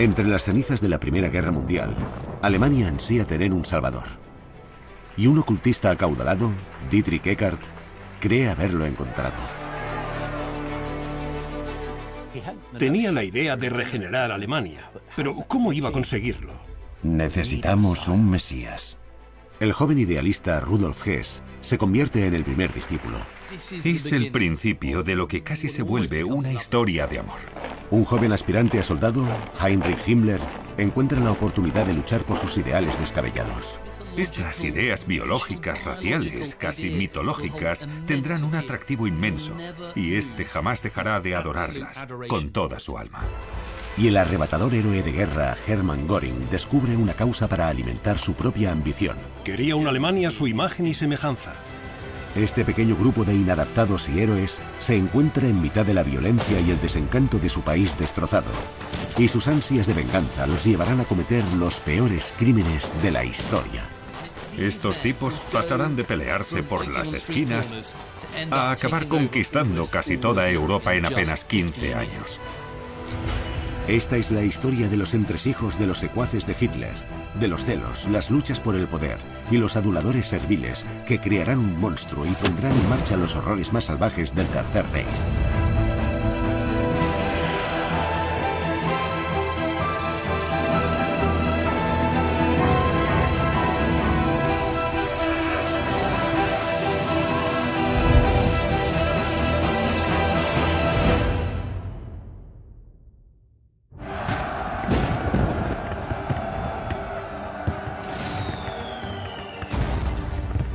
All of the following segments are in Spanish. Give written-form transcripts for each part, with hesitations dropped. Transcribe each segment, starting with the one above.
Entre las cenizas de la Primera Guerra Mundial, Alemania ansía tener un salvador. Y un ocultista acaudalado, Dietrich Eckart, cree haberlo encontrado. Tenía la idea de regenerar Alemania, pero ¿cómo iba a conseguirlo? Necesitamos un Mesías. El joven idealista Rudolf Hess se convierte en el primer discípulo. Es el principio de lo que casi se vuelve una historia de amor. Un joven aspirante a soldado, Heinrich Himmler, encuentra la oportunidad de luchar por sus ideales descabellados. Estas ideas biológicas, raciales, casi mitológicas, tendrán un atractivo inmenso, y este jamás dejará de adorarlas con toda su alma. Y el arrebatador héroe de guerra, Hermann Göring, descubre una causa para alimentar su propia ambición. Quería una Alemania a su imagen y semejanza. Este pequeño grupo de inadaptados y héroes se encuentra en mitad de la violencia y el desencanto de su país destrozado, y sus ansias de venganza los llevarán a cometer los peores crímenes de la historia. Estos tipos pasarán de pelearse por las esquinas a acabar conquistando casi toda Europa en apenas 15 años. Esta es la historia de los entresijos de los secuaces de Hitler, de los celos, las luchas por el poder y los aduladores serviles que crearán un monstruo y pondrán en marcha los horrores más salvajes del Tercer Reich.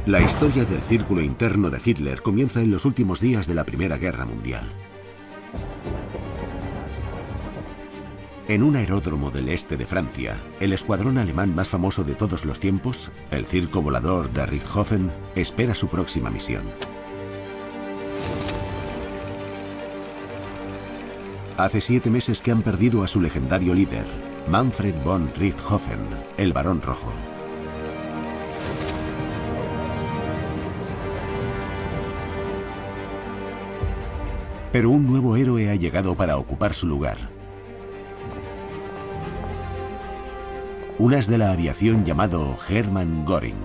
La historia del círculo interno de Hitler comienza en los últimos días de la Primera Guerra Mundial. En un aeródromo del este de Francia, el escuadrón alemán más famoso de todos los tiempos, el circo volador de Richthofen, espera su próxima misión. Hace 7 meses que han perdido a su legendario líder, Manfred von Richthofen, el Barón Rojo. Pero un nuevo héroe ha llegado para ocupar su lugar. Un as de la aviación llamado Hermann Göring.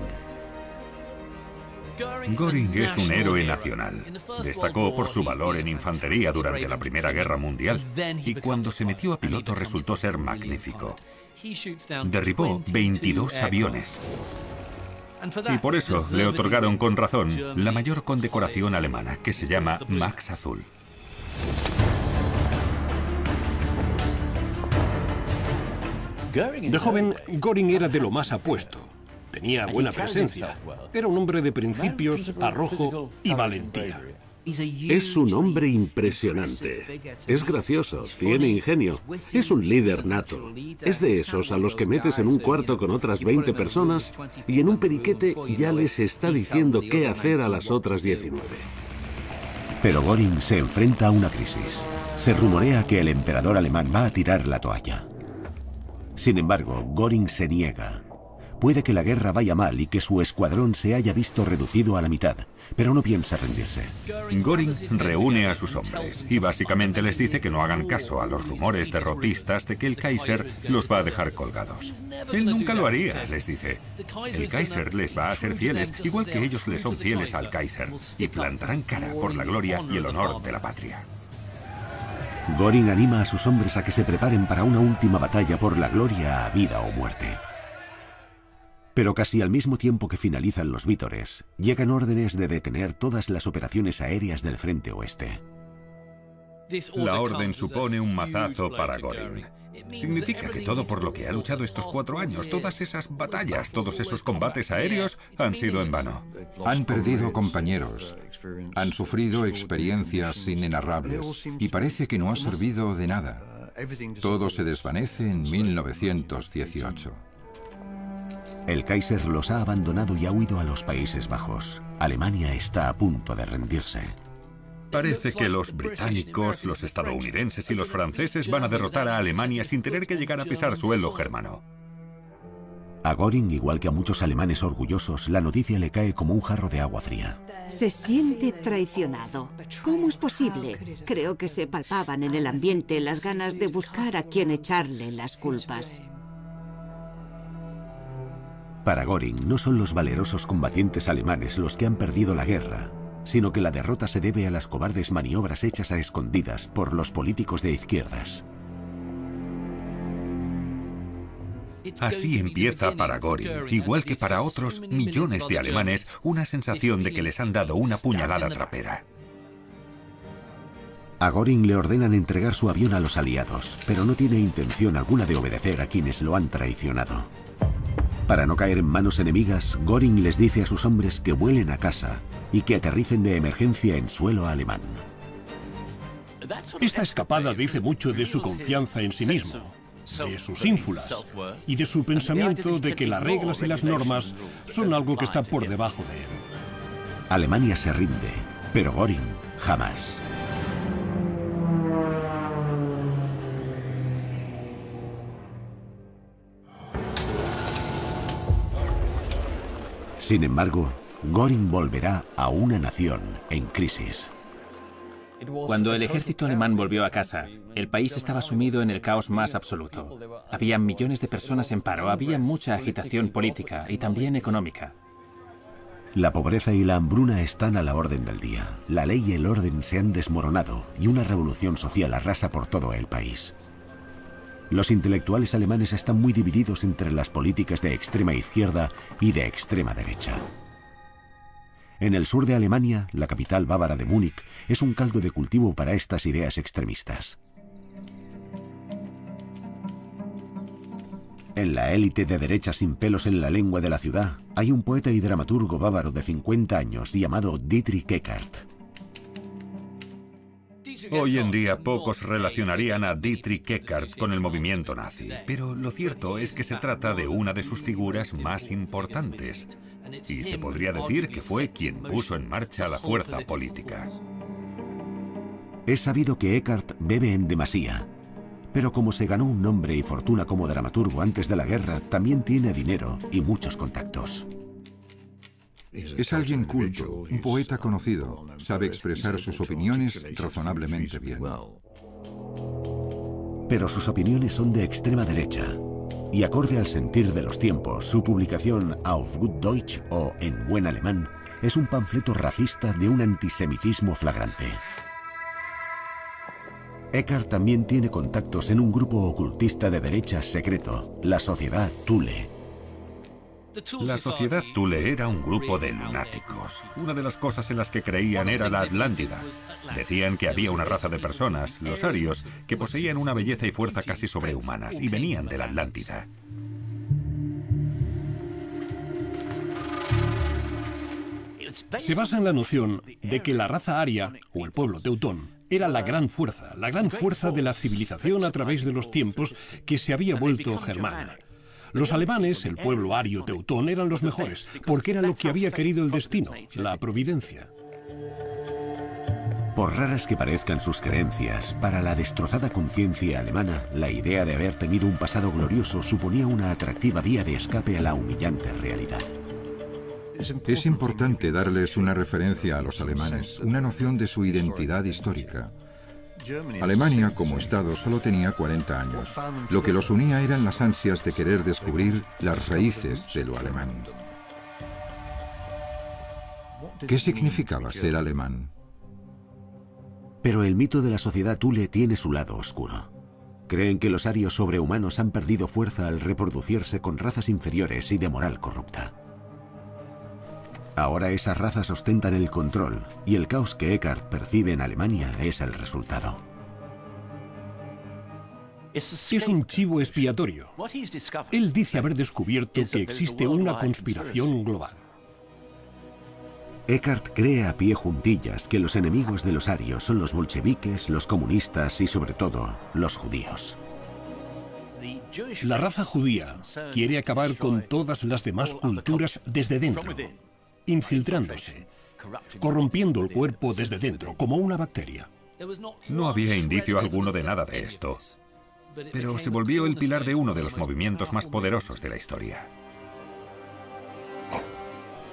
Göring es un héroe nacional. Destacó por su valor en infantería durante la Primera Guerra Mundial y cuando se metió a piloto resultó ser magnífico. Derribó 22 aviones. Y por eso le otorgaron con razón la mayor condecoración alemana, que se llama Max Azul. De joven, Göring era de lo más apuesto. Tenía buena presencia. Era un hombre de principios, arrojo y valentía. Es un hombre impresionante. Es gracioso, tiene ingenio. Es un líder nato. Es de esos a los que metes en un cuarto con otras 20 personas y en un periquete ya les está diciendo qué hacer a las otras 19. Pero Göring se enfrenta a una crisis. Se rumorea que el emperador alemán va a tirar la toalla. Sin embargo, Göring se niega. Puede que la guerra vaya mal y que su escuadrón se haya visto reducido a la mitad, pero no piensa rendirse. Göring reúne a sus hombres y básicamente les dice que no hagan caso a los rumores derrotistas de que el Kaiser los va a dejar colgados. Él nunca lo haría, les dice. El Kaiser les va a ser fieles, igual que ellos le son fieles al Kaiser, y plantarán cara por la gloria y el honor de la patria. Göring anima a sus hombres a que se preparen para una última batalla por la gloria a vida o muerte. Pero casi al mismo tiempo que finalizan los vítores, llegan órdenes de detener todas las operaciones aéreas del frente oeste. La orden supone un mazazo para Göring. Significa que todo por lo que ha luchado estos 4 años, todas esas batallas, todos esos combates aéreos, han sido en vano. Han perdido compañeros, han sufrido experiencias inenarrables y parece que no ha servido de nada. Todo se desvanece en 1918. El Kaiser los ha abandonado y ha huido a los Países Bajos. Alemania está a punto de rendirse. Parece que los británicos, los estadounidenses y los franceses van a derrotar a Alemania sin tener que llegar a pisar suelo germano. A Göring, igual que a muchos alemanes orgullosos, la noticia le cae como un jarro de agua fría. Se siente traicionado. ¿Cómo es posible? Creo que se palpaban en el ambiente las ganas de buscar a quien echarle las culpas. Para Göring, no son los valerosos combatientes alemanes los que han perdido la guerra, sino que la derrota se debe a las cobardes maniobras hechas a escondidas por los políticos de izquierdas. Así empieza para Göring, igual que para otros millones de alemanes, una sensación de que les han dado una puñalada trapera. A Göring le ordenan entregar su avión a los aliados, pero no tiene intención alguna de obedecer a quienes lo han traicionado. Para no caer en manos enemigas, Göring les dice a sus hombres que vuelen a casa y que aterricen de emergencia en suelo alemán. Esta escapada dice mucho de su confianza en sí mismo, de sus ínfulas y de su pensamiento de que las reglas y las normas son algo que está por debajo de él. Alemania se rinde, pero Göring jamás. Sin embargo, Göring volverá a una nación en crisis. Cuando el ejército alemán volvió a casa, el país estaba sumido en el caos más absoluto. Había millones de personas en paro, había mucha agitación política y también económica. La pobreza y la hambruna están a la orden del día. La ley y el orden se han desmoronado y una revolución social arrasa por todo el país. Los intelectuales alemanes están muy divididos entre las políticas de extrema izquierda y de extrema derecha. En el sur de Alemania, la capital bávara de Múnich es un caldo de cultivo para estas ideas extremistas. En la élite de derecha sin pelos en la lengua de la ciudad, hay un poeta y dramaturgo bávaro de 50 años llamado Dietrich Eckart. Hoy en día pocos relacionarían a Dietrich Eckart con el movimiento nazi, pero lo cierto es que se trata de una de sus figuras más importantes, y se podría decir que fue quien puso en marcha la fuerza política. Es sabido que Eckart bebe en demasía, pero como se ganó un nombre y fortuna como dramaturgo antes de la guerra, también tiene dinero y muchos contactos. Es alguien culto, un poeta conocido, sabe expresar sus opiniones razonablemente bien. Pero sus opiniones son de extrema derecha, y acorde al sentir de los tiempos, su publicación Auf gut Deutsch o En buen alemán es un panfleto racista de un antisemitismo flagrante. Eckart también tiene contactos en un grupo ocultista de derecha secreto, la Sociedad Thule. La Sociedad Thule era un grupo de lunáticos. Una de las cosas en las que creían era la Atlántida. Decían que había una raza de personas, los arios, que poseían una belleza y fuerza casi sobrehumanas y venían de la Atlántida. Se basa en la noción de que la raza aria, o el pueblo teutón, era la gran fuerza de la civilización a través de los tiempos que se había vuelto germana. Los alemanes, el pueblo ario teutón, eran los mejores, porque era lo que había querido el destino, la providencia. Por raras que parezcan sus creencias, para la destrozada conciencia alemana, la idea de haber tenido un pasado glorioso suponía una atractiva vía de escape a la humillante realidad. Es importante darles una referencia a los alemanes, una noción de su identidad histórica. Alemania, como Estado, solo tenía 40 años. Lo que los unía eran las ansias de querer descubrir las raíces de lo alemán. ¿Qué significaba ser alemán? Pero el mito de la sociedad Thule tiene su lado oscuro. Creen que los arios sobrehumanos han perdido fuerza al reproducirse con razas inferiores y de moral corrupta. Ahora esas razas ostentan el control, y el caos que Eckart percibe en Alemania es el resultado. Es un chivo expiatorio. Él dice haber descubierto que existe una conspiración global. Eckart cree a pie juntillas que los enemigos de los arios son los bolcheviques, los comunistas y sobre todo los judíos. La raza judía quiere acabar con todas las demás culturas desde dentro, infiltrándose, corrompiendo el cuerpo desde dentro, como una bacteria. No había indicio alguno de nada de esto, pero se volvió el pilar de uno de los movimientos más poderosos de la historia.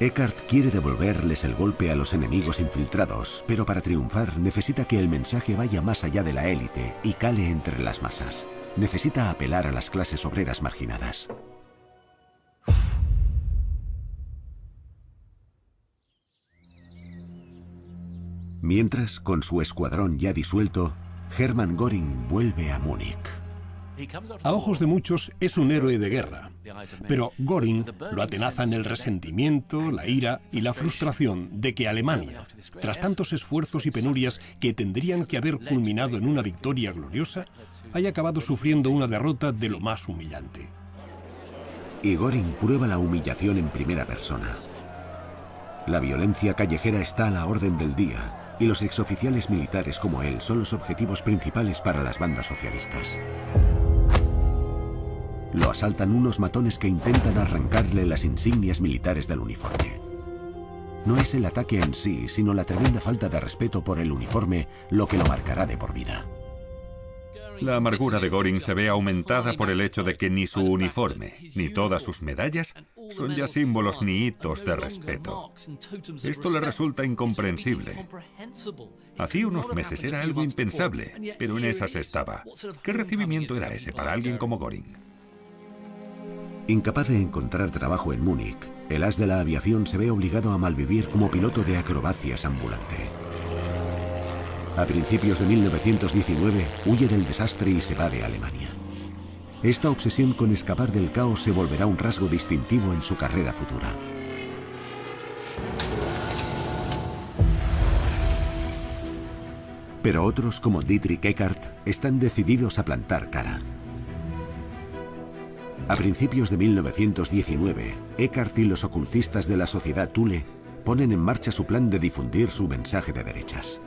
Eckart quiere devolverles el golpe a los enemigos infiltrados, pero para triunfar necesita que el mensaje vaya más allá de la élite y cale entre las masas. Necesita apelar a las clases obreras marginadas. Mientras, con su escuadrón ya disuelto, Hermann Göring vuelve a Múnich. A ojos de muchos es un héroe de guerra, pero Göring lo atenazan el resentimiento, la ira y la frustración de que Alemania, tras tantos esfuerzos y penurias que tendrían que haber culminado en una victoria gloriosa, haya acabado sufriendo una derrota de lo más humillante. Y Göring prueba la humillación en primera persona. La violencia callejera está a la orden del día, y los exoficiales militares como él son los objetivos principales para las bandas socialistas. Lo asaltan unos matones que intentan arrancarle las insignias militares del uniforme. No es el ataque en sí, sino la tremenda falta de respeto por el uniforme lo que lo marcará de por vida. La amargura de Göring se ve aumentada por el hecho de que ni su uniforme, ni todas sus medallas son ya símbolos ni hitos de respeto. Esto le resulta incomprensible. Hacía unos meses era algo impensable, pero en esas estaba. ¿Qué recibimiento era ese para alguien como Göring? Incapaz de encontrar trabajo en Múnich, el as de la aviación se ve obligado a malvivir como piloto de acrobacias ambulante. A principios de 1919 huye del desastre y se va de Alemania. Esta obsesión con escapar del caos se volverá un rasgo distintivo en su carrera futura. Pero otros, como Dietrich Eckart, están decididos a plantar cara. A principios de 1919, Eckart y los ocultistas de la Sociedad Thule ponen en marcha su plan de difundir su mensaje de derechas.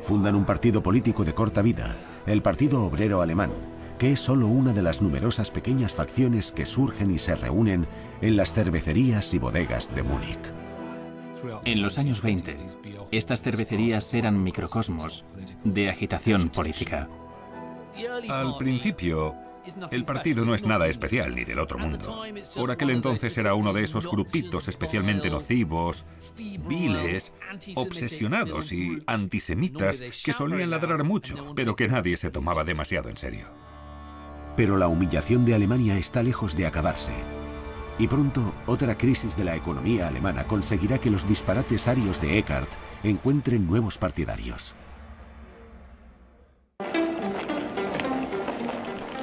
Fundan un partido político de corta vida, el Partido Obrero Alemán, que es solo una de las numerosas pequeñas facciones que surgen y se reúnen en las cervecerías y bodegas de Múnich. En los años 20, estas cervecerías eran microcosmos de agitación política. Al principio, el partido no es nada especial ni del otro mundo. Por aquel entonces era uno de esos grupitos especialmente nocivos, viles, obsesionados y antisemitas que solían ladrar mucho, pero que nadie se tomaba demasiado en serio. Pero la humillación de Alemania está lejos de acabarse. Y pronto, otra crisis de la economía alemana conseguirá que los disparates arios de Eckart encuentren nuevos partidarios.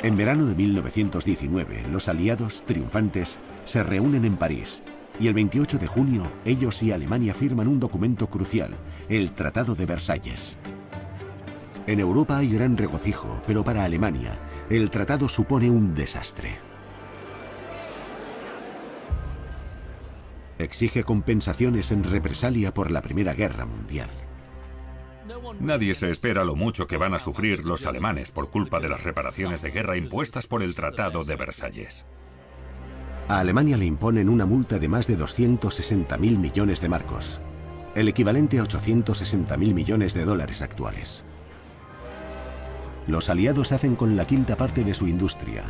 En verano de 1919, los aliados, triunfantes, se reúnen en París y el 28 de junio ellos y Alemania firman un documento crucial, el Tratado de Versalles. En Europa hay gran regocijo, pero para Alemania el tratado supone un desastre. Exige compensaciones en represalia por la Primera Guerra Mundial. Nadie se espera lo mucho que van a sufrir los alemanes por culpa de las reparaciones de guerra impuestas por el Tratado de Versalles. A Alemania le imponen una multa de más de 260.000 millones de marcos, el equivalente a 860.000 millones de dólares actuales. Los aliados hacen con la quinta parte de su industria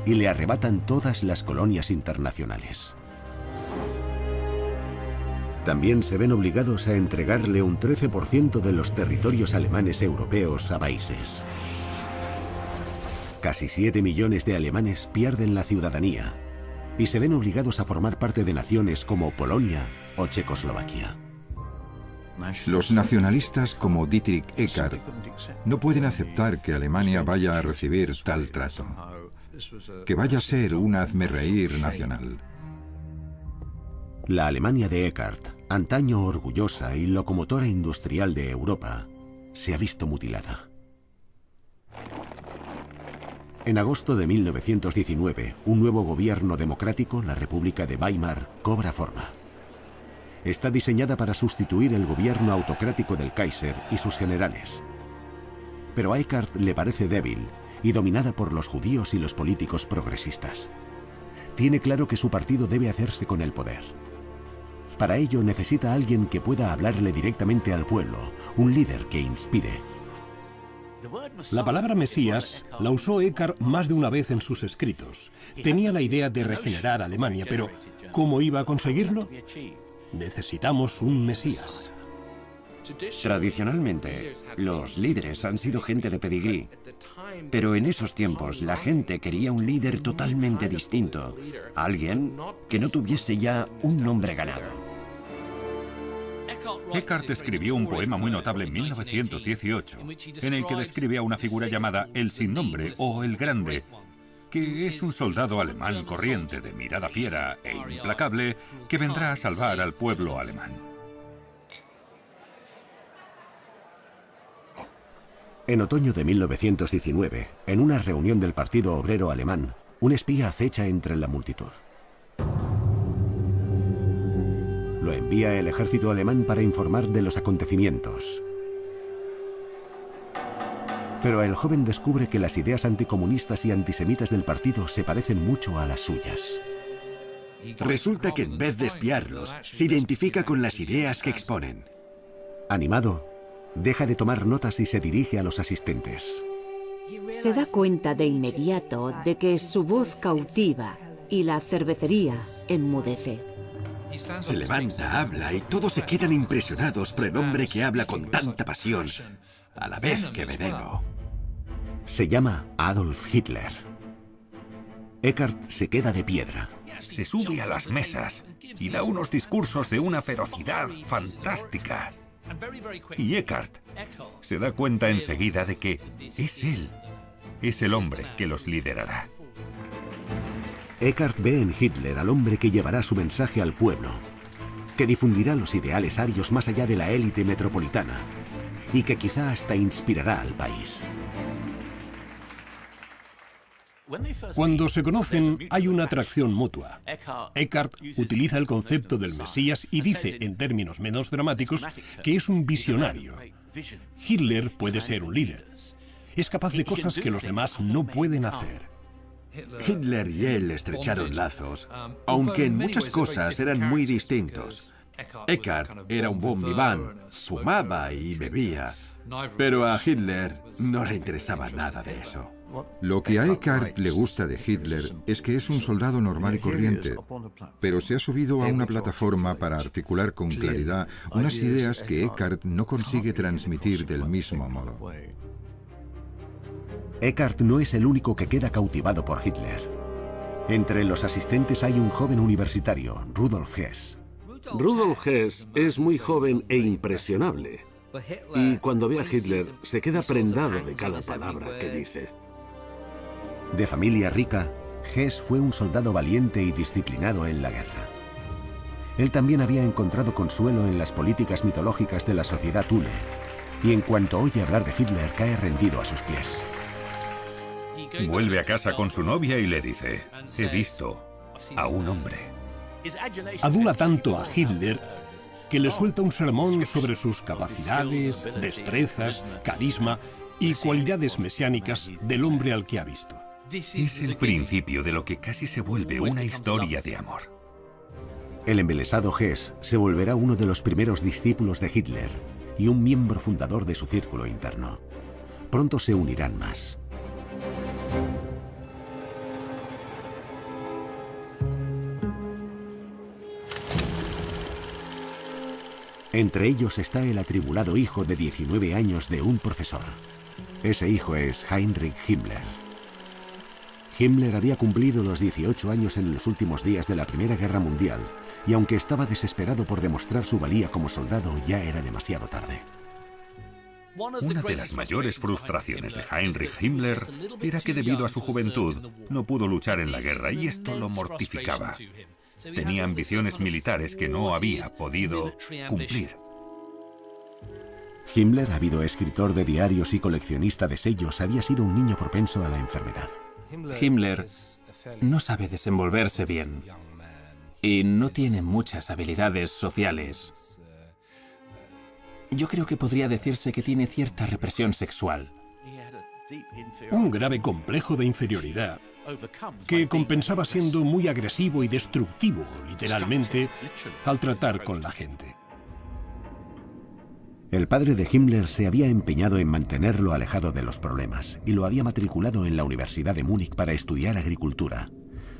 y le arrebatan todas las colonias internacionales. También se ven obligados a entregarle un 13% de los territorios alemanes europeos a países. Casi 7 millones de alemanes pierden la ciudadanía y se ven obligados a formar parte de naciones como Polonia o Checoslovaquia. Los nacionalistas como Dietrich Eckart no pueden aceptar que Alemania vaya a recibir tal trato, que vaya a ser un hazmerreír nacional. La Alemania de Eckart, antaño orgullosa y locomotora industrial de Europa, se ha visto mutilada. En agosto de 1919, un nuevo gobierno democrático, la República de Weimar, cobra forma. Está diseñada para sustituir el gobierno autocrático del Kaiser y sus generales. Pero a Eckart le parece débil y dominada por los judíos y los políticos progresistas. Tiene claro que su partido debe hacerse con el poder. Para ello necesita a alguien que pueda hablarle directamente al pueblo, un líder que inspire. La palabra Mesías la usó Eckhart más de una vez en sus escritos. Tenía la idea de regenerar Alemania, pero ¿cómo iba a conseguirlo? Necesitamos un Mesías. Tradicionalmente, los líderes han sido gente de pedigrí, pero en esos tiempos la gente quería un líder totalmente distinto, alguien que no tuviese ya un nombre ganado. Eckhart escribió un poema muy notable en 1918, en el que describe a una figura llamada el sin nombre o el grande, que es un soldado alemán corriente de mirada fiera e implacable que vendrá a salvar al pueblo alemán. En otoño de 1919, en una reunión del Partido Obrero Alemán, un espía acecha entre la multitud. Lo envía el ejército alemán para informar de los acontecimientos. Pero el joven descubre que las ideas anticomunistas y antisemitas del partido se parecen mucho a las suyas. Resulta que en vez de espiarlos, se identifica con las ideas que exponen. Animado, deja de tomar notas y se dirige a los asistentes. Se da cuenta de inmediato de que su voz cautiva y la cervecería enmudece. Se levanta, habla y todos se quedan impresionados por el hombre que habla con tanta pasión, a la vez que veneno. Se llama Adolf Hitler. Eckhart se queda de piedra. Se sube a las mesas y da unos discursos de una ferocidad fantástica. Y Eckhart se da cuenta enseguida de que es él, es el hombre que los liderará. Eckhart ve en Hitler al hombre que llevará su mensaje al pueblo, que difundirá los ideales arios más allá de la élite metropolitana y que quizá hasta inspirará al país. Cuando se conocen, hay una atracción mutua. Eckhart utiliza el concepto del Mesías y dice, en términos menos dramáticos, que es un visionario. Hitler puede ser un líder. Es capaz de cosas que los demás no pueden hacer. Hitler y él estrecharon lazos, aunque en muchas cosas eran muy distintos. Eckhart era un bon vivant, fumaba y bebía, pero a Hitler no le interesaba nada de eso. Lo que a Eckhart le gusta de Hitler es que es un soldado normal y corriente, pero se ha subido a una plataforma para articular con claridad unas ideas que Eckhart no consigue transmitir del mismo modo. Eckhart no es el único que queda cautivado por Hitler. Entre los asistentes hay un joven universitario, Rudolf Hess. Rudolf Hess es muy joven e impresionable. Y cuando ve a Hitler, se queda prendado de cada palabra que dice. De familia rica, Hess fue un soldado valiente y disciplinado en la guerra. Él también había encontrado consuelo en las políticas mitológicas de la sociedad Thule, y en cuanto oye hablar de Hitler, cae rendido a sus pies. Vuelve a casa con su novia y le dice, he visto a un hombre. Adula tanto a Hitler que le suelta un sermón sobre sus capacidades, destrezas, carisma y cualidades mesiánicas del hombre al que ha visto. Es el principio de lo que casi se vuelve una historia de amor. El embelesado Hess se volverá uno de los primeros discípulos de Hitler y un miembro fundador de su círculo interno. Pronto se unirán más. Entre ellos está el atribulado hijo de 19 años de un profesor. Ese hijo es Heinrich Himmler. Himmler había cumplido los 18 años en los últimos días de la Primera Guerra Mundial, y aunque estaba desesperado por demostrar su valía como soldado, ya era demasiado tarde. Una de las mayores frustraciones de Heinrich Himmler era que debido a su juventud no pudo luchar en la guerra y esto lo mortificaba. Tenía ambiciones militares que no había podido cumplir. Himmler, habido escritor de diarios y coleccionista de sellos, había sido un niño propenso a la enfermedad. Himmler no sabe desenvolverse bien y no tiene muchas habilidades sociales. Yo creo que podría decirse que tiene cierta represión sexual. Un grave complejo de inferioridad que compensaba siendo muy agresivo y destructivo, literalmente, al tratar con la gente. El padre de Himmler se había empeñado en mantenerlo alejado de los problemas y lo había matriculado en la Universidad de Múnich para estudiar agricultura.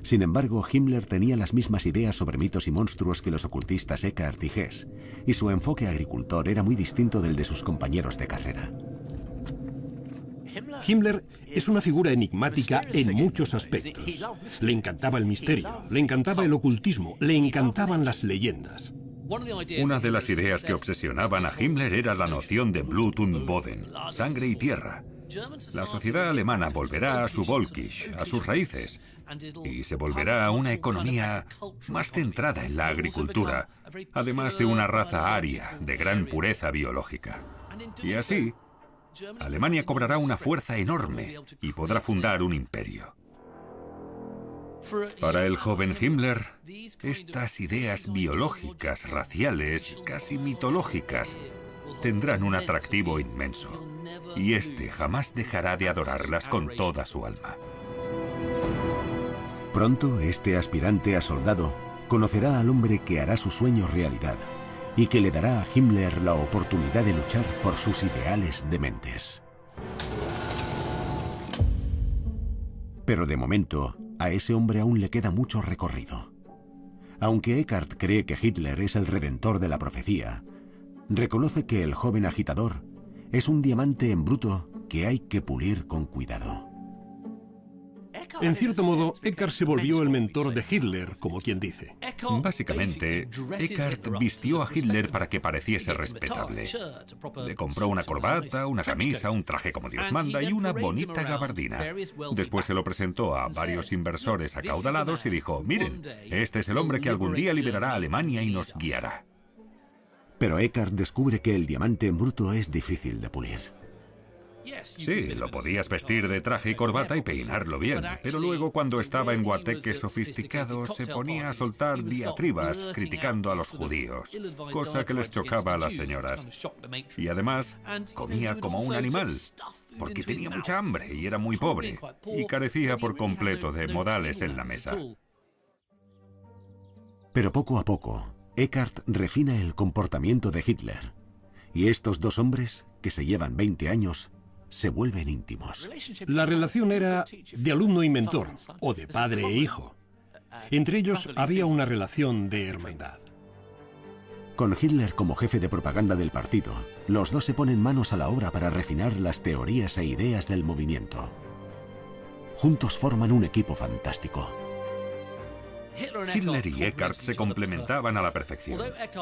Sin embargo, Himmler tenía las mismas ideas sobre mitos y monstruos que los ocultistas Eckart y Hess, y su enfoque agricultor era muy distinto del de sus compañeros de carrera. Himmler es una figura enigmática en muchos aspectos. Le encantaba el misterio, le encantaba el ocultismo, le encantaban las leyendas. Una de las ideas que obsesionaban a Himmler era la noción de Blut und Boden, sangre y tierra. La sociedad alemana volverá a su Völkisch, a sus raíces, y se volverá a una economía más centrada en la agricultura, además de una raza aria de gran pureza biológica. Y así, Alemania cobrará una fuerza enorme y podrá fundar un imperio. Para el joven Himmler, estas ideas biológicas, raciales, casi mitológicas, tendrán un atractivo inmenso, y este jamás dejará de adorarlas con toda su alma. Pronto, este aspirante a soldado conocerá al hombre que hará su sueño realidad y que le dará a Himmler la oportunidad de luchar por sus ideales dementes. Pero de momento, a ese hombre aún le queda mucho recorrido. Aunque Eckart cree que Hitler es el redentor de la profecía, reconoce que el joven agitador es un diamante en bruto que hay que pulir con cuidado. En cierto modo, Eckart se volvió el mentor de Hitler, como quien dice. Básicamente, Eckart vistió a Hitler para que pareciese respetable. Le compró una corbata, una camisa, un traje como Dios manda y una bonita gabardina. Después se lo presentó a varios inversores acaudalados y dijo: miren, este es el hombre que algún día liberará a Alemania y nos guiará. Pero Eckart descubre que el diamante en bruto es difícil de pulir. Sí, lo podías vestir de traje y corbata y peinarlo bien, pero luego cuando estaba en guateques sofisticados se ponía a soltar diatribas criticando a los judíos, cosa que les chocaba a las señoras. Y además, comía como un animal, porque tenía mucha hambre y era muy pobre, y carecía por completo de modales en la mesa. Pero poco a poco, Eckart refina el comportamiento de Hitler, y estos dos hombres, que se llevan 20 años, se vuelven íntimos. La relación era de alumno y mentor, o de padre e hijo. Entre ellos había una relación de hermandad. Con Hitler como jefe de propaganda del partido, los dos se ponen manos a la obra para refinar las teorías e ideas del movimiento. Juntos forman un equipo fantástico. Hitler y Eckart se complementaban a la perfección.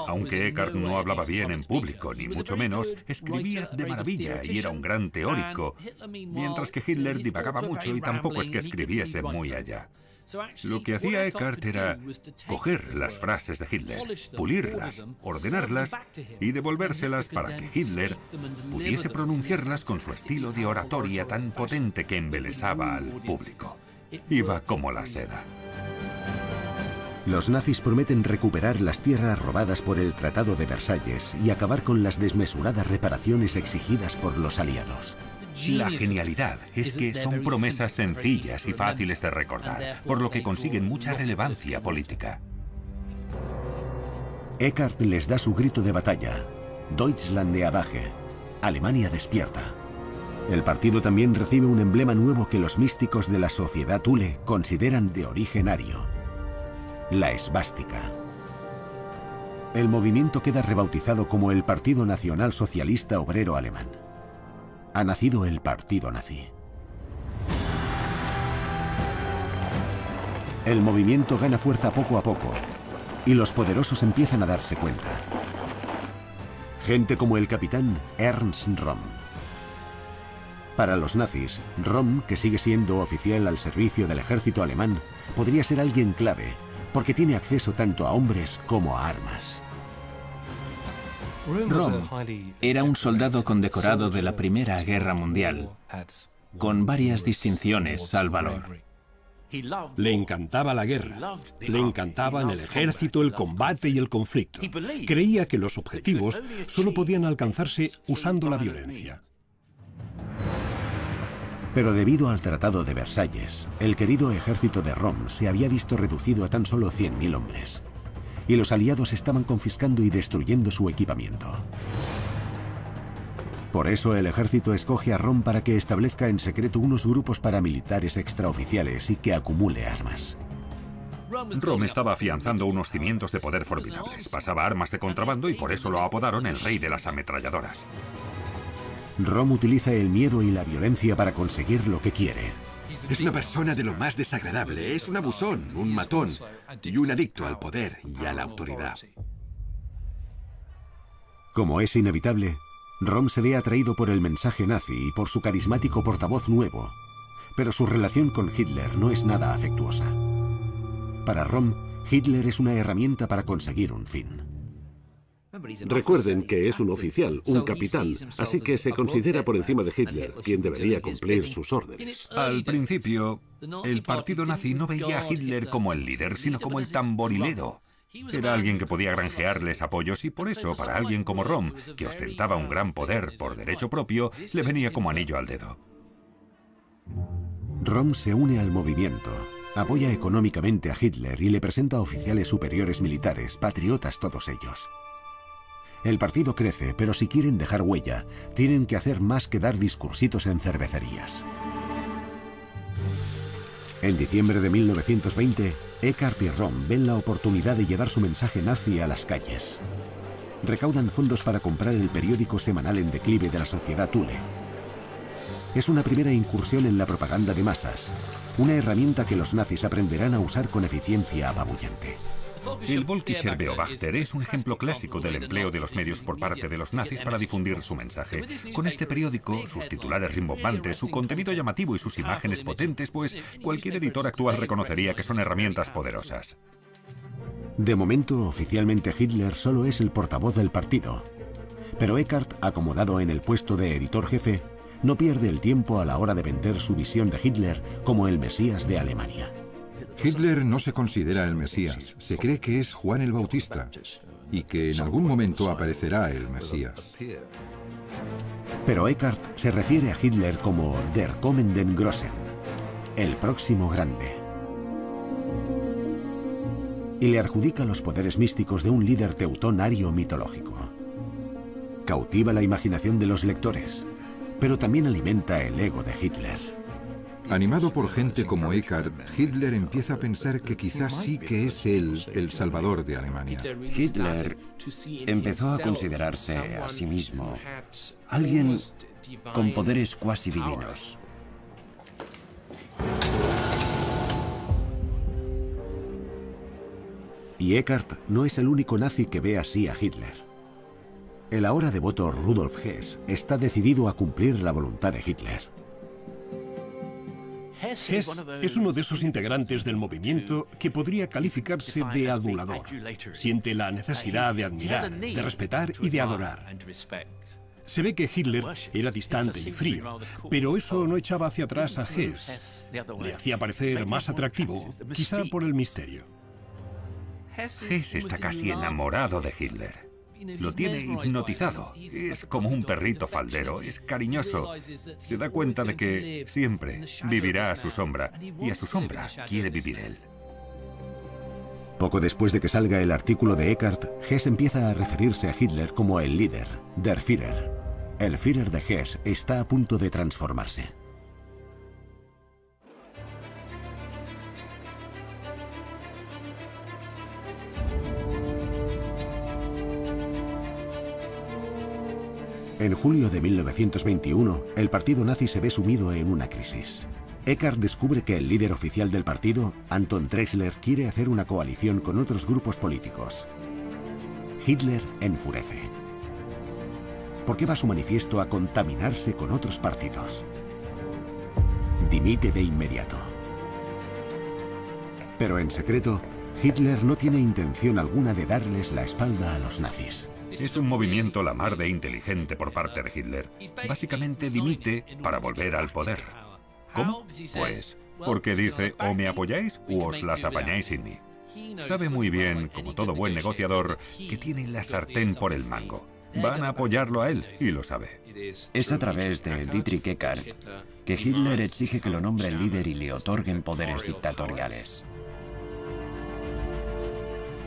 Aunque Eckart no hablaba bien en público, ni mucho menos, escribía de maravilla y era un gran teórico, mientras que Hitler divagaba mucho y tampoco es que escribiese muy allá. Lo que hacía Eckart era coger las frases de Hitler, pulirlas, ordenarlas y devolvérselas para que Hitler pudiese pronunciarlas con su estilo de oratoria tan potente que embelesaba al público. Iba como la seda. Los nazis prometen recuperar las tierras robadas por el Tratado de Versalles y acabar con las desmesuradas reparaciones exigidas por los aliados. La genialidad es que son promesas sencillas y fáciles de recordar, por lo que consiguen mucha relevancia política. Eckart les da su grito de batalla: Deutschland erwache, Alemania despierta. El partido también recibe un emblema nuevo que los místicos de la sociedad Thule consideran de origen ario: la esvástica. El movimiento queda rebautizado como el Partido Nacional Socialista Obrero Alemán. Ha nacido el partido nazi. El movimiento gana fuerza poco a poco y los poderosos empiezan a darse cuenta. Gente como el capitán Ernst Röhm. Para los nazis, Röhm, que sigue siendo oficial al servicio del ejército alemán, podría ser alguien clave, porque tiene acceso tanto a hombres como a armas. Röhm era un soldado condecorado de la Primera Guerra Mundial, con varias distinciones al valor. Le encantaba la guerra, le encantaban el ejército, el combate y el conflicto. Creía que los objetivos solo podían alcanzarse usando la violencia. Pero debido al Tratado de Versalles, el querido ejército de Röhm se había visto reducido a tan solo 100.000 hombres. Y los aliados estaban confiscando y destruyendo su equipamiento. Por eso el ejército escoge a Röhm para que establezca en secreto unos grupos paramilitares extraoficiales y que acumule armas. Röhm estaba afianzando unos cimientos de poder formidables. Pasaba armas de contrabando y por eso lo apodaron el rey de las ametralladoras. Röhm utiliza el miedo y la violencia para conseguir lo que quiere. Es una persona de lo más desagradable. Es un abusón, un matón y un adicto al poder y a la autoridad. Como es inevitable, Röhm se ve atraído por el mensaje nazi y por su carismático portavoz nuevo, pero su relación con Hitler no es nada afectuosa. Para Röhm, Hitler es una herramienta para conseguir un fin. Recuerden que es un oficial, un capitán, así que se considera por encima de Hitler, quien debería cumplir sus órdenes. Al principio, el partido nazi no veía a Hitler como el líder, sino como el tamborilero. Era alguien que podía granjearles apoyos y por eso, para alguien como Röhm, que ostentaba un gran poder por derecho propio, le venía como anillo al dedo. Röhm se une al movimiento, apoya económicamente a Hitler y le presenta a oficiales superiores militares, patriotas todos ellos. El partido crece, pero si quieren dejar huella, tienen que hacer más que dar discursitos en cervecerías. En diciembre de 1920, Eckart y Röhm ven la oportunidad de llevar su mensaje nazi a las calles. Recaudan fondos para comprar el periódico semanal en declive de la sociedad Thule. Es una primera incursión en la propaganda de masas, una herramienta que los nazis aprenderán a usar con eficiencia apabullante. El Völkischer Beobachter es un ejemplo clásico del empleo de los medios por parte de los nazis para difundir su mensaje. Con este periódico, sus titulares rimbombantes, su contenido llamativo y sus imágenes potentes, pues cualquier editor actual reconocería que son herramientas poderosas. De momento, oficialmente Hitler solo es el portavoz del partido, pero Eckart, acomodado en el puesto de editor jefe, no pierde el tiempo a la hora de vender su visión de Hitler como el Mesías de Alemania. Hitler no se considera el Mesías, se cree que es Juan el Bautista y que en algún momento aparecerá el Mesías. Pero Eckart se refiere a Hitler como Der kommenden Großen, el próximo grande. Y le adjudica los poderes místicos de un líder teutón ario mitológico. Cautiva la imaginación de los lectores, pero también alimenta el ego de Hitler. Animado por gente como Eckart, Hitler empieza a pensar que quizás sí que es él el salvador de Alemania. Hitler empezó a considerarse a sí mismo alguien con poderes cuasi divinos. Y Eckart no es el único nazi que ve así a Hitler. El ahora devoto Rudolf Hess está decidido a cumplir la voluntad de Hitler. Hess es uno de esos integrantes del movimiento que podría calificarse de adulador. Siente la necesidad de admirar, de respetar y de adorar. Se ve que Hitler era distante y frío, pero eso no echaba hacia atrás a Hess. Le hacía parecer más atractivo, quizá por el misterio. Hess está casi enamorado de Hitler. Lo tiene hipnotizado. Es como un perrito faldero, es cariñoso. Se da cuenta de que siempre vivirá a su sombra, y a su sombra quiere vivir él. Poco después de que salga el artículo de Eckart, Hess empieza a referirse a Hitler como el líder, der Führer. El Führer de Hess está a punto de transformarse. En julio de 1921, el partido nazi se ve sumido en una crisis. Eckart descubre que el líder oficial del partido, Anton Drexler, quiere hacer una coalición con otros grupos políticos. Hitler enfurece. ¿Por qué va su manifiesto a contaminarse con otros partidos? Dimite de inmediato. Pero en secreto, Hitler no tiene intención alguna de darles la espalda a los nazis. Es un movimiento la mar de inteligente por parte de Hitler. Básicamente dimite para volver al poder. ¿Cómo? Pues porque dice, o me apoyáis o os las apañáis sin mí. Sabe muy bien, como todo buen negociador, que tiene la sartén por el mango. Van a apoyarlo a él, y lo sabe. Es a través de Dietrich Eckart que Hitler exige que lo nombren líder y le otorguen poderes dictatoriales.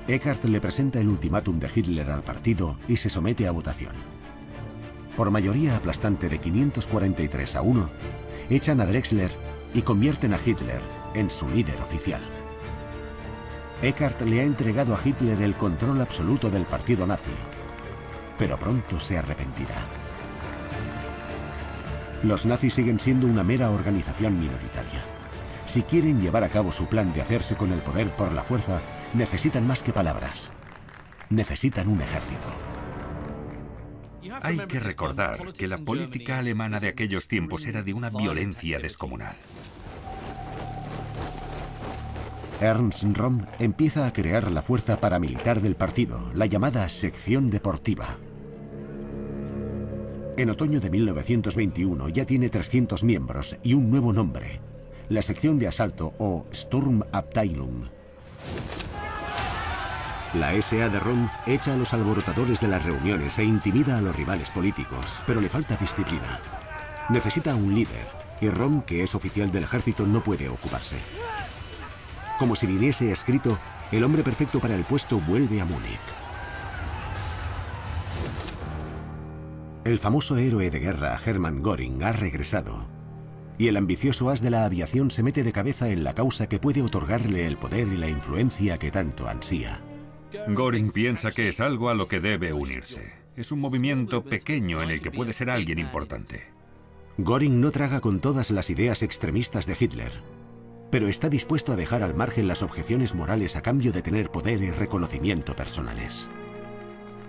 Eckart le presenta el ultimátum de Hitler al partido y se somete a votación. Por mayoría aplastante de 543-1, echan a Drexler y convierten a Hitler en su líder oficial. Eckart le ha entregado a Hitler el control absoluto del partido nazi, pero pronto se arrepentirá. Los nazis siguen siendo una mera organización minoritaria. Si quieren llevar a cabo su plan de hacerse con el poder por la fuerza, necesitan más que palabras. Necesitan un ejército. Hay que recordar que la política alemana de aquellos tiempos era de una violencia descomunal. Ernst Röhm empieza a crear la fuerza paramilitar del partido, la llamada sección deportiva. En otoño de 1921 ya tiene 300 miembros y un nuevo nombre, la sección de asalto o Sturmabteilung. La SA de Röhm echa a los alborotadores de las reuniones e intimida a los rivales políticos, pero le falta disciplina. Necesita un líder, y Röhm, que es oficial del ejército, no puede ocuparse. Como si viniese escrito, el hombre perfecto para el puesto vuelve a Múnich. El famoso héroe de guerra Hermann Göring ha regresado, y el ambicioso as de la aviación se mete de cabeza en la causa que puede otorgarle el poder y la influencia que tanto ansía. Göring piensa que es algo a lo que debe unirse. Es un movimiento pequeño en el que puede ser alguien importante. Göring no traga con todas las ideas extremistas de Hitler, pero está dispuesto a dejar al margen las objeciones morales a cambio de tener poder y reconocimiento personales.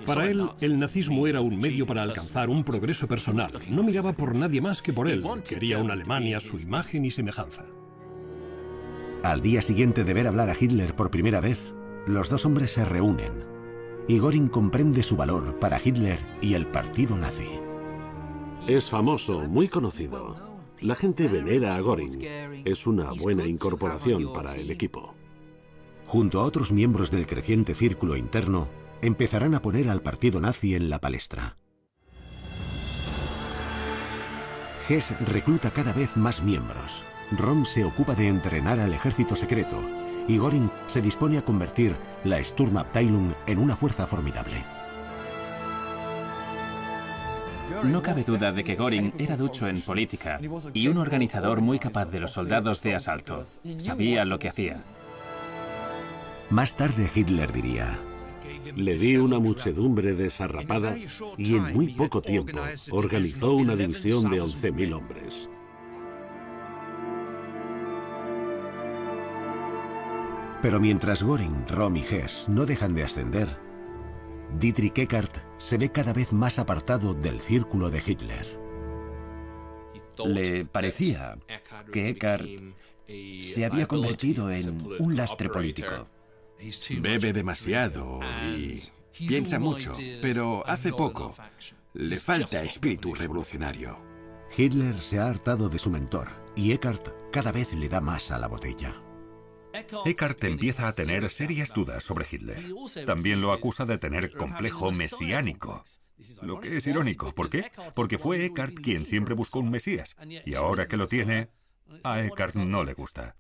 Para él, el nazismo era un medio para alcanzar un progreso personal. No miraba por nadie más que por él. Quería una Alemania a su imagen y semejanza. Al día siguiente de ver hablar a Hitler por primera vez, los dos hombres se reúnen, y Göring comprende su valor para Hitler y el partido nazi. Es famoso, muy conocido. La gente venera a Göring. Es una buena incorporación para el equipo. Junto a otros miembros del creciente círculo interno, empezarán a poner al partido nazi en la palestra. Hess recluta cada vez más miembros. Röhm se ocupa de entrenar al ejército secreto, y Göring se dispone a convertir la Sturmabteilung en una fuerza formidable. No cabe duda de que Göring era ducho en política y un organizador muy capaz de los soldados de asalto. Sabía lo que hacía. Más tarde Hitler diría: le di una muchedumbre desarrapada y en muy poco tiempo organizó una división de 11.000 hombres. Pero mientras Göring, Röhm y Hess no dejan de ascender, Dietrich Eckart se ve cada vez más apartado del círculo de Hitler. Le parecía que Eckart se había convertido en un lastre político. Bebe demasiado y piensa mucho, pero hace poco. Le falta espíritu revolucionario. Hitler se ha hartado de su mentor y Eckart cada vez le da más a la botella. Eckart empieza a tener serias dudas sobre Hitler. También lo acusa de tener complejo mesiánico. Lo que es irónico. ¿Por qué? Porque fue Eckart quien siempre buscó un mesías. Y ahora que lo tiene, a Eckart no le gusta.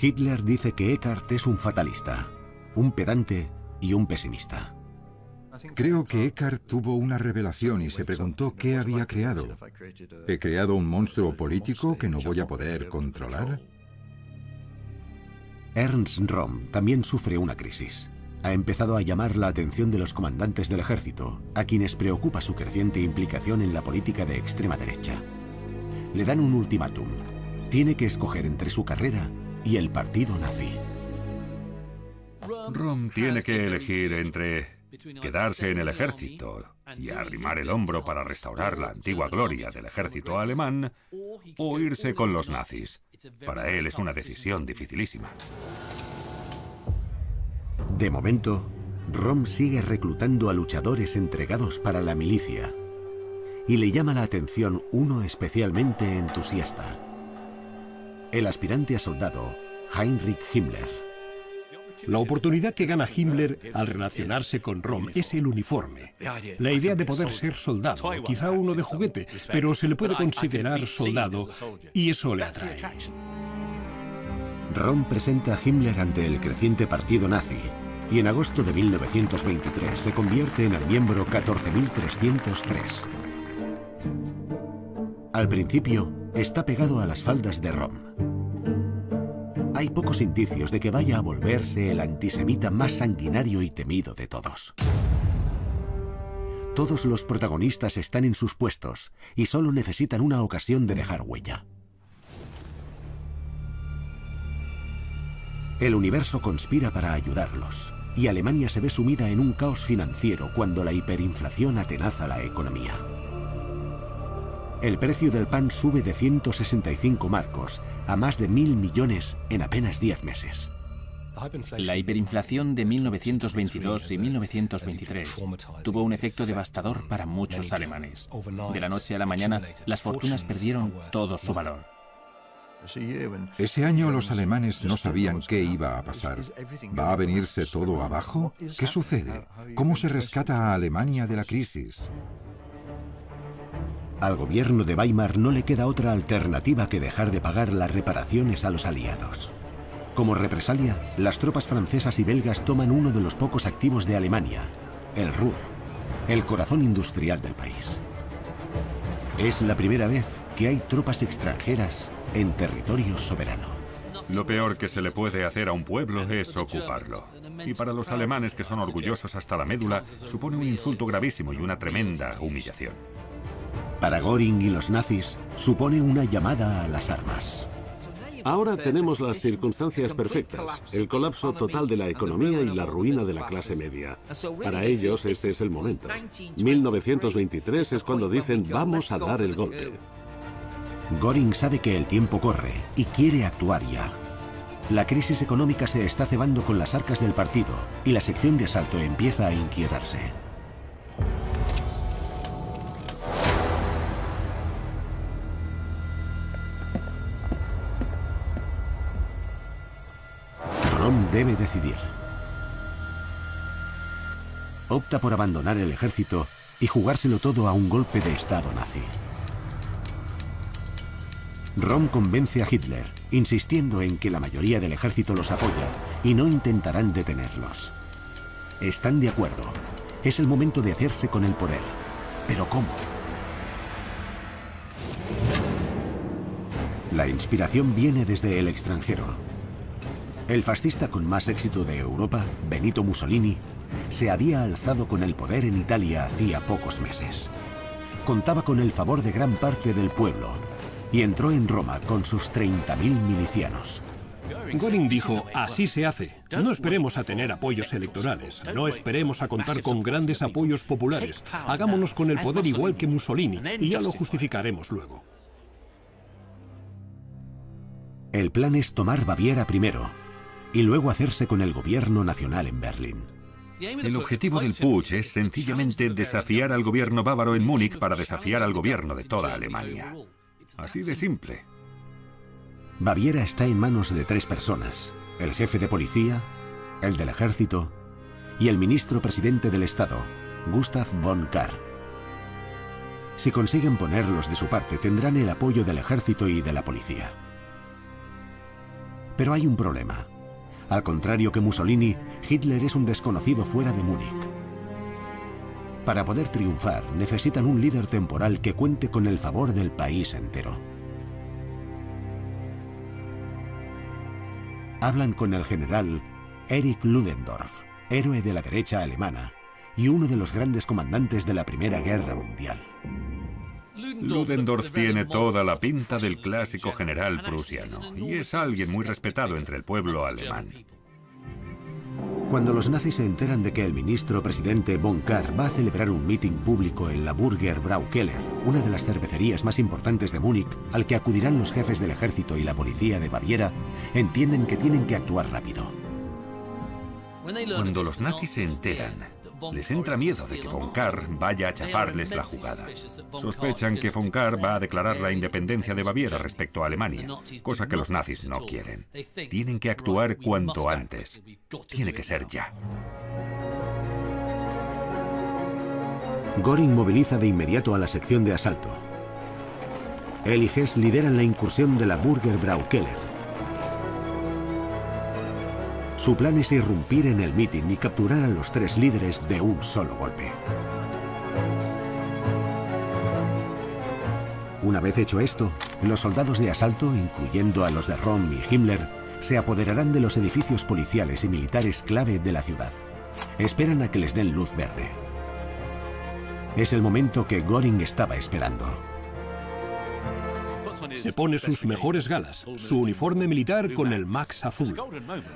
Hitler dice que Eckart es un fatalista, un pedante y un pesimista. Creo que Eckart tuvo una revelación y se preguntó qué había creado. ¿He creado un monstruo político que no voy a poder controlar? Ernst Röhm también sufre una crisis. Ha empezado a llamar la atención de los comandantes del ejército, a quienes preocupa su creciente implicación en la política de extrema derecha. Le dan un ultimátum. Tiene que escoger entre su carrera y el partido nazi. Röhm tiene que elegir entre quedarse en el ejército y arrimar el hombro para restaurar la antigua gloria del ejército alemán o irse con los nazis. Para él es una decisión dificilísima. De momento, Röhm sigue reclutando a luchadores entregados para la milicia y le llama la atención uno especialmente entusiasta: el aspirante a soldado Heinrich Himmler. La oportunidad que gana Himmler al relacionarse con Röhm es el uniforme. La idea de poder ser soldado, quizá uno de juguete, pero se le puede considerar soldado y eso le atrae. Röhm presenta a Himmler ante el creciente partido nazi y en agosto de 1923 se convierte en el miembro 14.303. Al principio, está pegado a las faldas de Rom. Hay pocos indicios de que vaya a volverse el antisemita más sanguinario y temido de todos. Todos los protagonistas están en sus puestos y solo necesitan una ocasión de dejar huella. El universo conspira para ayudarlos, y Alemania se ve sumida en un caos financiero cuando la hiperinflación atenaza la economía. El precio del pan sube de 165 marcos a más de 1.000 millones en apenas 10 meses. La hiperinflación de 1922 y 1923 tuvo un efecto devastador para muchos alemanes. De la noche a la mañana, las fortunas perdieron todo su valor. Ese año los alemanes no sabían qué iba a pasar. ¿Va a venirse todo abajo? ¿Qué sucede? ¿Cómo se rescata a Alemania de la crisis? Al gobierno de Weimar no le queda otra alternativa que dejar de pagar las reparaciones a los aliados. Como represalia, las tropas francesas y belgas toman uno de los pocos activos de Alemania, el Ruhr, el corazón industrial del país. Es la primera vez que hay tropas extranjeras en territorio soberano. Lo peor que se le puede hacer a un pueblo es ocuparlo. Y para los alemanes, que son orgullosos hasta la médula, supone un insulto gravísimo y una tremenda humillación. Para Göring y los nazis, supone una llamada a las armas. Ahora tenemos las circunstancias perfectas, el colapso total de la economía y la ruina de la clase media. Para ellos este es el momento. 1923 es cuando dicen vamos a dar el golpe. Göring sabe que el tiempo corre y quiere actuar ya. La crisis económica se está cebando con las arcas del partido y la sección de asalto empieza a inquietarse. Rom debe decidir. Opta por abandonar el ejército y jugárselo todo a un golpe de Estado nazi. Rom convence a Hitler, insistiendo en que la mayoría del ejército los apoya y no intentarán detenerlos. Están de acuerdo. Es el momento de hacerse con el poder. ¿Pero cómo? La inspiración viene desde el extranjero. El fascista con más éxito de Europa, Benito Mussolini, se había alzado con el poder en Italia hacía pocos meses. Contaba con el favor de gran parte del pueblo y entró en Roma con sus 30.000 milicianos. Göring dijo, así se hace. No esperemos a tener apoyos electorales. No esperemos a contar con grandes apoyos populares. Hagámonos con el poder igual que Mussolini y ya lo justificaremos luego. El plan es tomar Baviera primero y luego hacerse con el gobierno nacional en Berlín. El objetivo del putsch es sencillamente desafiar al gobierno bávaro en Múnich para desafiar al gobierno de toda Alemania. Así de simple. Baviera está en manos de 3 personas: el jefe de policía, el del ejército y el ministro presidente del Estado, Gustav von Kahr. Si consiguen ponerlos de su parte, tendrán el apoyo del ejército y de la policía. Pero hay un problema. Al contrario que Mussolini, Hitler es un desconocido fuera de Múnich. Para poder triunfar, necesitan un líder temporal que cuente con el favor del país entero. Hablan con el general Erich Ludendorff, héroe de la derecha alemana y uno de los grandes comandantes de la Primera Guerra Mundial. Ludendorff tiene toda la pinta del clásico general prusiano y es alguien muy respetado entre el pueblo alemán. Cuando los nazis se enteran de que el ministro presidente von Kahr va a celebrar un mitin público en la Burger Braukeller, una de las cervecerías más importantes de Múnich, al que acudirán los jefes del ejército y la policía de Baviera, entienden que tienen que actuar rápido. Cuando los nazis se enteran, les entra miedo de que von Kahr vaya a chafarles la jugada. Sospechan que von Kahr va a declarar la independencia de Baviera respecto a Alemania, cosa que los nazis no quieren. Tienen que actuar cuanto antes. Tiene que ser ya. Göring moviliza de inmediato a la sección de asalto. Él y Hess lideran la incursión de la Burger Braukeller. Su plan es irrumpir en el mitin y capturar a los 3 líderes de un solo golpe. Una vez hecho esto, los soldados de asalto, incluyendo a los de Röhm y Himmler, se apoderarán de los edificios policiales y militares clave de la ciudad. Esperan a que les den luz verde. Es el momento que Göring estaba esperando. Se pone sus mejores galas, su uniforme militar con el Max azul.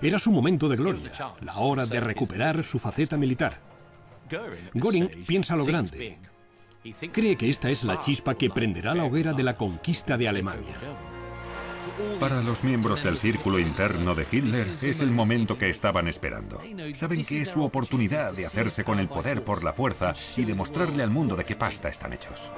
Era su momento de gloria, la hora de recuperar su faceta militar. Göring piensa a lo grande. Cree que esta es la chispa que prenderá la hoguera de la conquista de Alemania. Para los miembros del círculo interno de Hitler es el momento que estaban esperando. Saben que es su oportunidad de hacerse con el poder por la fuerza y demostrarle al mundo de qué pasta están hechos.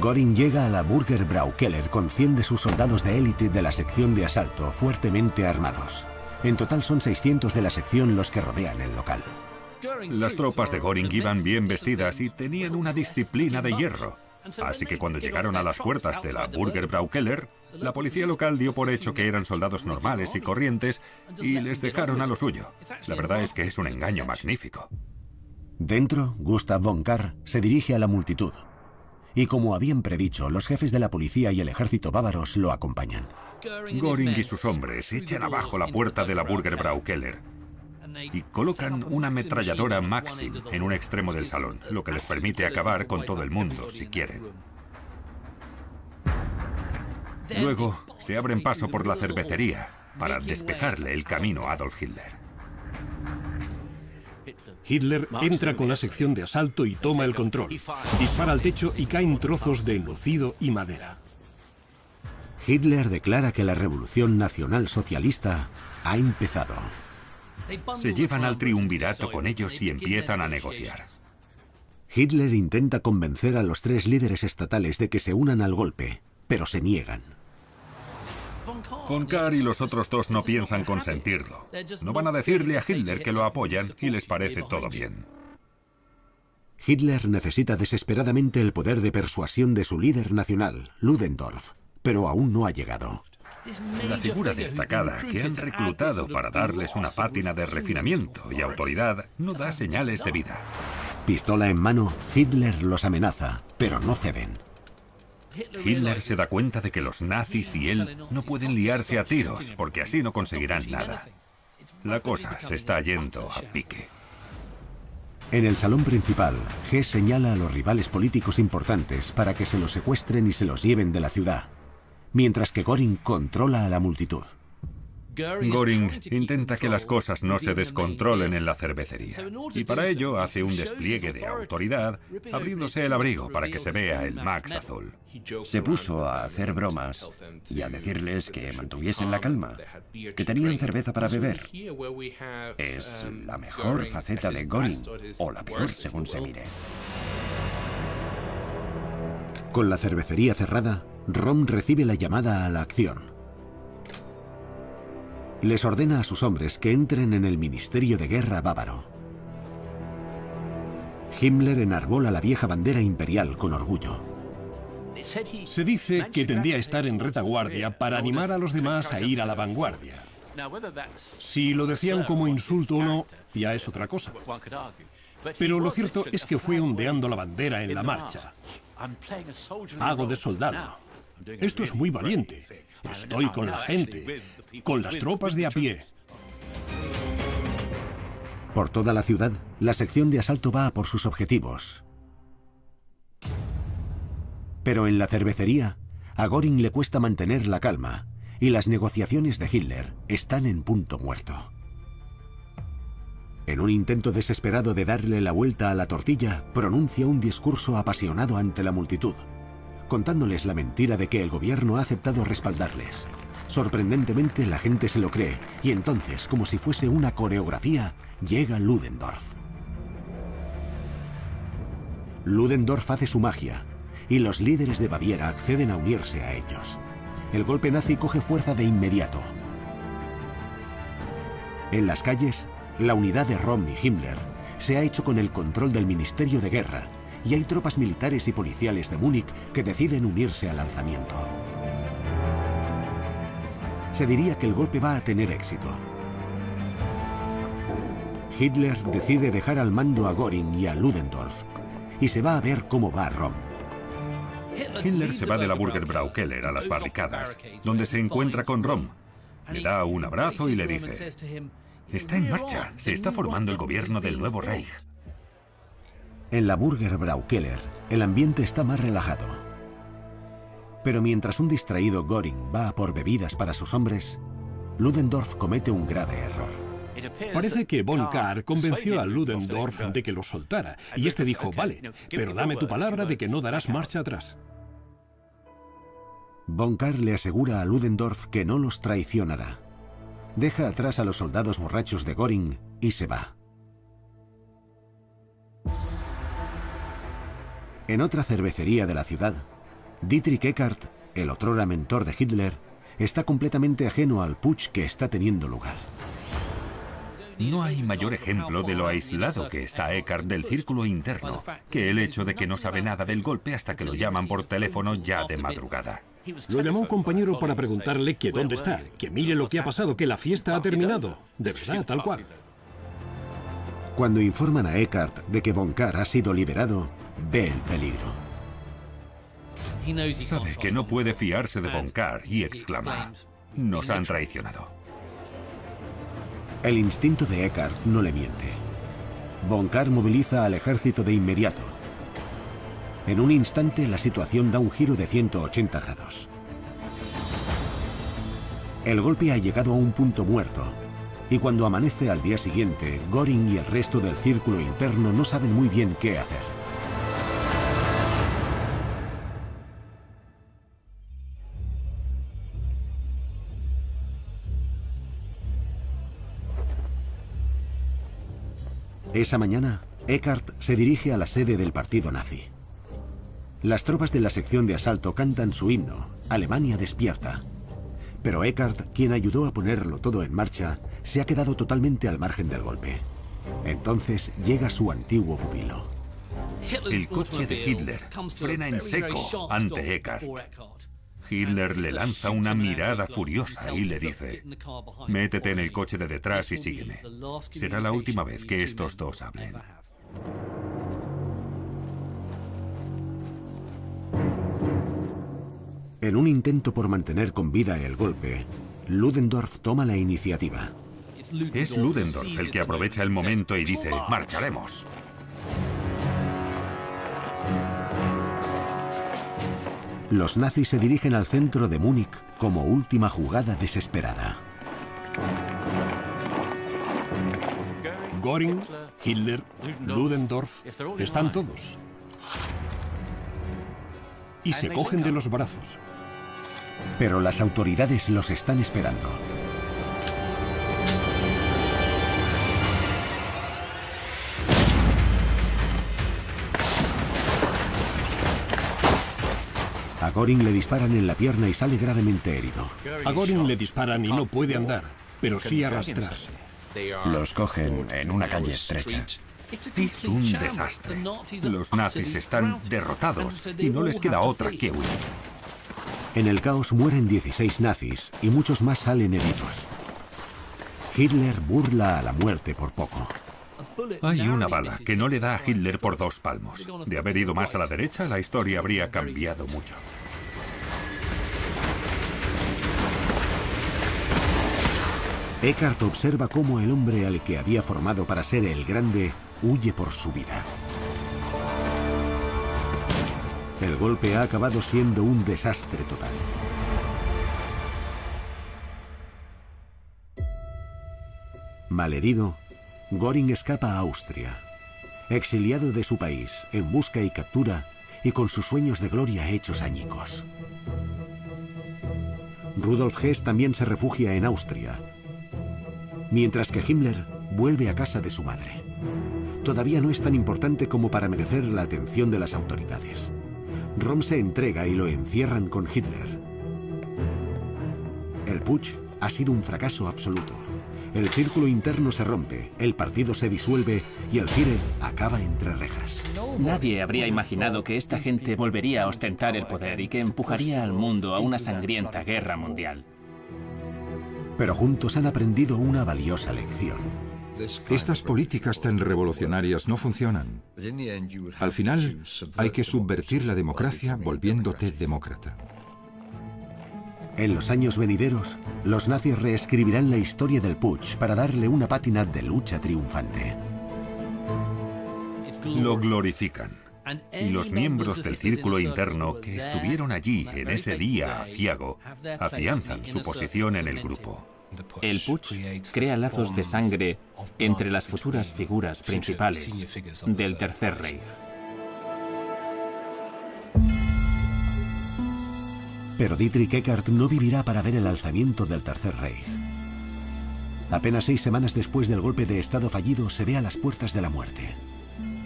Göring llega a la Burgerbraukeller con 100 de sus soldados de élite de la sección de asalto fuertemente armados. En total son 600 de la sección los que rodean el local. Las tropas de Göring iban bien vestidas y tenían una disciplina de hierro. Así que cuando llegaron a las puertas de la Burgerbraukeller, la policía local dio por hecho que eran soldados normales y corrientes y les dejaron a lo suyo. La verdad es que es un engaño magnífico. Dentro, Gustav von Kahr se dirige a la multitud. Y como habían predicho, los jefes de la policía y el ejército bávaros lo acompañan. Göring y sus hombres echan abajo la puerta de la Burgerbraukeller y colocan una ametralladora Maxim en un extremo del salón, lo que les permite acabar con todo el mundo si quieren. Luego se abren paso por la cervecería para despejarle el camino a Adolf Hitler. Hitler entra con la sección de asalto y toma el control. Dispara al techo y caen trozos de enlucido y madera. Hitler declara que la revolución nacional socialista ha empezado. Se llevan al triunvirato con ellos y empiezan a negociar. Hitler intenta convencer a los 3 líderes estatales de que se unan al golpe, pero se niegan. Von Kahr y los otros 2 no piensan consentirlo. No van a decirle a Hitler que lo apoyan y les parece todo bien. Hitler necesita desesperadamente el poder de persuasión de su líder nacional, Ludendorff, pero aún no ha llegado. La figura destacada que han reclutado para darles una pátina de refinamiento y autoridad no da señales de vida. Pistola en mano, Hitler los amenaza, pero no ceden. Hitler se da cuenta de que los nazis y él no pueden liarse a tiros, porque así no conseguirán nada. La cosa se está yendo a pique. En el salón principal, Hess señala a los rivales políticos importantes para que se los secuestren y se los lleven de la ciudad, mientras que Göring controla a la multitud. Göring intenta que las cosas no se descontrolen en la cervecería, y para ello hace un despliegue de autoridad, abriéndose el abrigo para que se vea el Max azul. Se puso a hacer bromas y a decirles que mantuviesen la calma, que tenían cerveza para beber. Es la mejor faceta de Göring, o la peor según se mire. Con la cervecería cerrada, Röhm recibe la llamada a la acción. Les ordena a sus hombres que entren en el Ministerio de Guerra bávaro. Himmler enarbola la vieja bandera imperial con orgullo. Se dice que tendía a estar en retaguardia para animar a los demás a ir a la vanguardia. Si lo decían como insulto o no, ya es otra cosa. Pero lo cierto es que fue ondeando la bandera en la marcha. Hago de soldado. Esto es muy valiente. Estoy con la gente, con las tropas de a pie. Por toda la ciudad, la sección de asalto va a por sus objetivos. Pero en la cervecería, a Göring le cuesta mantener la calma, y las negociaciones de Hitler están en punto muerto. En un intento desesperado de darle la vuelta a la tortilla, pronuncia un discurso apasionado ante la multitud, contándoles la mentira de que el gobierno ha aceptado respaldarles. Sorprendentemente, la gente se lo cree, y entonces, como si fuese una coreografía, llega Ludendorff. Ludendorff hace su magia, y los líderes de Baviera acceden a unirse a ellos. El golpe nazi coge fuerza de inmediato. En las calles, la unidad de Röhm y Himmler se ha hecho con el control del Ministerio de Guerra, y hay tropas militares y policiales de Múnich que deciden unirse al alzamiento. Se diría que el golpe va a tener éxito. Hitler decide dejar al mando a Göring y a Ludendorff y se va a ver cómo va Rom. Hitler se va de la Burger Braukeller a las barricadas, donde se encuentra con Rom. Le da un abrazo y le dice: está en marcha, se está formando el gobierno del nuevo Reich. En la Burger Braukeller, el ambiente está más relajado. Pero mientras un distraído Göring va a por bebidas para sus hombres, Ludendorff comete un grave error. Parece que von Kahr convenció a Ludendorff de que lo soltara, y este dijo: vale, pero dame tu palabra de que no darás marcha atrás. Von Kahr le asegura a Ludendorff que no los traicionará. Deja atrás a los soldados borrachos de Göring y se va. En otra cervecería de la ciudad, Dietrich Eckart, el otrora mentor de Hitler, está completamente ajeno al putsch que está teniendo lugar. No hay mayor ejemplo de lo aislado que está Eckart del círculo interno que el hecho de que no sabe nada del golpe hasta que lo llaman por teléfono ya de madrugada. Lo llamó un compañero para preguntarle que dónde está, que mire lo que ha pasado, que la fiesta ha terminado. De verdad, tal cual. Cuando informan a Eckart de que von Kahr ha sido liberado, ve el peligro. Sabe que no puede fiarse de von Kahr y exclama: nos han traicionado. El instinto de Eckart no le miente. Von Kahr moviliza al ejército de inmediato. En un instante, la situación da un giro de 180 grados. El golpe ha llegado a un punto muerto, y cuando amanece al día siguiente, Göring y el resto del círculo interno no saben muy bien qué hacer. Esa mañana, Eckart se dirige a la sede del partido nazi. Las tropas de la sección de asalto cantan su himno, Alemania despierta. Pero Eckart, quien ayudó a ponerlo todo en marcha, se ha quedado totalmente al margen del golpe. Entonces llega su antiguo pupilo. El coche de Hitler frena en seco ante Eckart. Hitler le lanza una mirada furiosa y le dice: métete en el coche de detrás y sígueme. Será la última vez que estos dos hablen. En un intento por mantener con vida el golpe, Ludendorff toma la iniciativa. Es Ludendorff el que aprovecha el momento y dice: marcharemos. Los nazis se dirigen al centro de Múnich como última jugada desesperada. Göring, Hitler, Ludendorff, están todos. Y se cogen de los brazos. Pero las autoridades los están esperando. A Göring le disparan en la pierna y sale gravemente herido. A Göring le disparan y no puede andar, pero sí arrastrarse. Los cogen en una calle estrecha. Es un desastre. Los nazis están derrotados y no les queda otra que huir. En el caos mueren 16 nazis y muchos más salen heridos. Hitler burla a la muerte por poco. Hay una bala que no le da a Hitler por 2 palmos. De haber ido más a la derecha, la historia habría cambiado mucho. Eckart observa cómo el hombre al que había formado para ser el grande huye por su vida. El golpe ha acabado siendo un desastre total. Malherido, Göring escapa a Austria, exiliado de su país, en busca y captura, y con sus sueños de gloria hechos añicos. Rudolf Hess también se refugia en Austria, mientras que Himmler vuelve a casa de su madre. Todavía no es tan importante como para merecer la atención de las autoridades. Rom se entrega y lo encierran con Hitler. El putsch ha sido un fracaso absoluto. El círculo interno se rompe, el partido se disuelve y el Führer acaba entre rejas. Nadie habría imaginado que esta gente volvería a ostentar el poder y que empujaría al mundo a una sangrienta guerra mundial. Pero juntos han aprendido una valiosa lección. Estas políticas tan revolucionarias no funcionan. Al final, hay que subvertir la democracia volviéndote demócrata. En los años venideros, los nazis reescribirán la historia del putsch para darle una pátina de lucha triunfante. Lo glorifican. Y los miembros del círculo interno que estuvieron allí en ese día aciago afianzan su posición en el grupo. El putsch crea lazos de sangre entre las futuras figuras principales del Tercer Reich. Pero Dietrich Eckart no vivirá para ver el alzamiento del Tercer Reich. Apenas 6 semanas después del golpe de Estado fallido, se ve a las puertas de la muerte.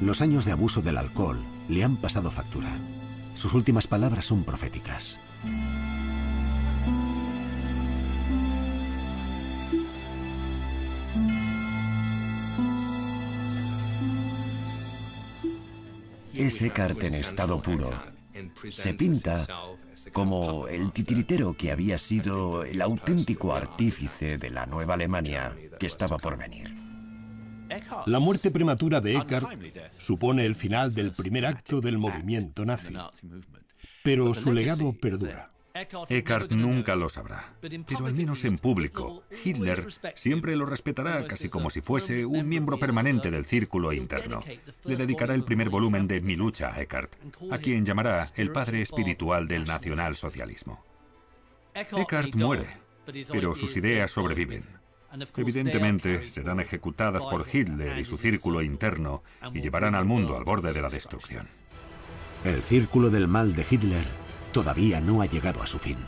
Los años de abuso del alcohol le han pasado factura. Sus últimas palabras son proféticas. Es Eckart en estado puro. Se pinta como el titiritero que había sido el auténtico artífice de la nueva Alemania que estaba por venir. La muerte prematura de Eckart supone el final del primer acto del movimiento nazi, pero su legado perdura. Eckart nunca lo sabrá, pero al menos en público, Hitler siempre lo respetará casi como si fuese un miembro permanente del círculo interno. Le dedicará el primer volumen de Mi lucha a Eckart, a quien llamará el padre espiritual del nacionalsocialismo. Eckart muere, pero sus ideas sobreviven. Evidentemente, serán ejecutadas por Hitler y su círculo interno y llevarán al mundo al borde de la destrucción. El círculo del mal de Hitler todavía no ha llegado a su fin.